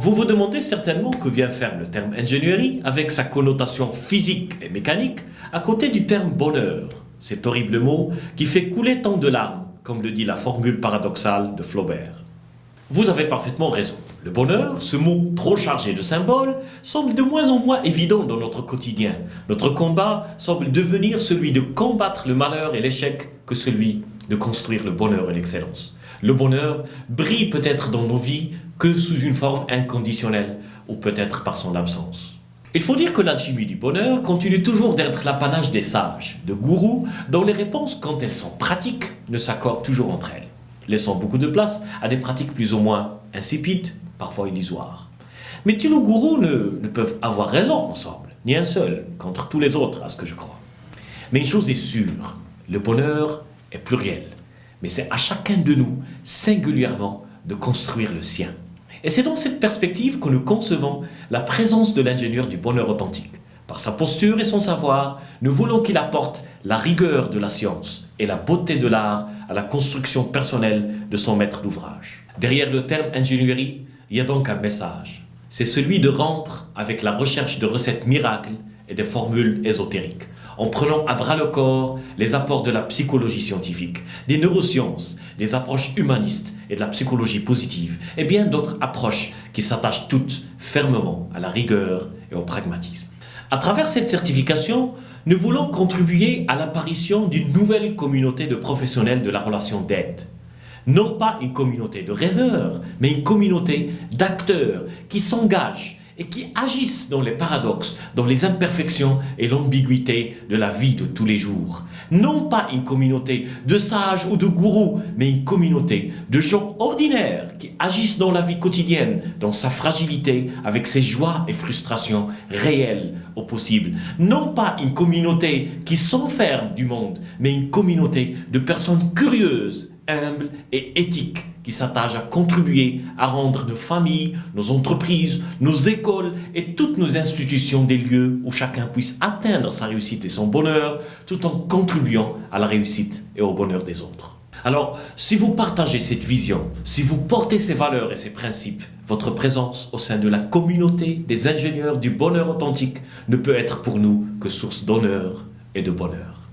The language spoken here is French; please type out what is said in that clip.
Vous vous demandez certainement que vient faire le terme ingénierie avec sa connotation physique et mécanique à côté du terme bonheur, cet horrible mot qui fait couler tant de larmes, comme le dit la formule paradoxale de Flaubert. Vous avez parfaitement raison. Le bonheur, ce mot trop chargé de symboles, semble de moins en moins évident dans notre quotidien. Notre combat semble devenir celui de combattre le malheur et l'échec que celui de construire le bonheur et l'excellence. Le bonheur brille peut-être dans nos vies que sous une forme inconditionnelle, ou peut-être par son absence. Il faut dire que l'alchimie du bonheur continue toujours d'être l'apanage des sages, de gourous, dont les réponses, quand elles sont pratiques, ne s'accordent toujours entre elles, laissant beaucoup de place à des pratiques plus ou moins insipides, parfois illusoires. Mais tous nos gourous ne peuvent avoir raison ensemble, ni un seul, contre tous les autres, à ce que je crois. Mais une chose est sûre, le bonheur est pluriel, mais c'est à chacun de nous, singulièrement, de construire le sien. Et c'est dans cette perspective que nous concevons la présence de l'ingénieur du bonheur authentique. Par sa posture et son savoir, nous voulons qu'il apporte la rigueur de la science et la beauté de l'art à la construction personnelle de son maître d'ouvrage. Derrière le terme ingénierie, il y a donc un message. C'est celui de rompre avec la recherche de recettes miracles et de formules ésotériques, en prenant à bras le corps les apports de la psychologie scientifique, des neurosciences, des approches humanistes et de la psychologie positive, et bien d'autres approches qui s'attachent toutes fermement à la rigueur et au pragmatisme. À travers cette certification, nous voulons contribuer à l'apparition d'une nouvelle communauté de professionnels de la relation d'aide. Non pas une communauté de rêveurs, mais une communauté d'acteurs qui s'engagent et qui agissent dans les paradoxes, dans les imperfections et l'ambiguïté de la vie de tous les jours. Non pas une communauté de sages ou de gourous, mais une communauté de gens ordinaires qui agissent dans la vie quotidienne, dans sa fragilité, avec ses joies et frustrations réelles au possible. Non pas une communauté qui s'enferme du monde, mais une communauté de personnes curieuses, humbles et éthiques, qui s'attachent à contribuer à rendre nos familles, nos entreprises, nos écoles et toutes nos institutions des lieux où chacun puisse atteindre sa réussite et son bonheur, tout en contribuant à la réussite et au bonheur des autres. Alors, si vous partagez cette vision, si vous portez ces valeurs et ces principes, votre présence au sein de la communauté des ingénieurs du bonheur authentique ne peut être pour nous que source d'honneur et de bonheur.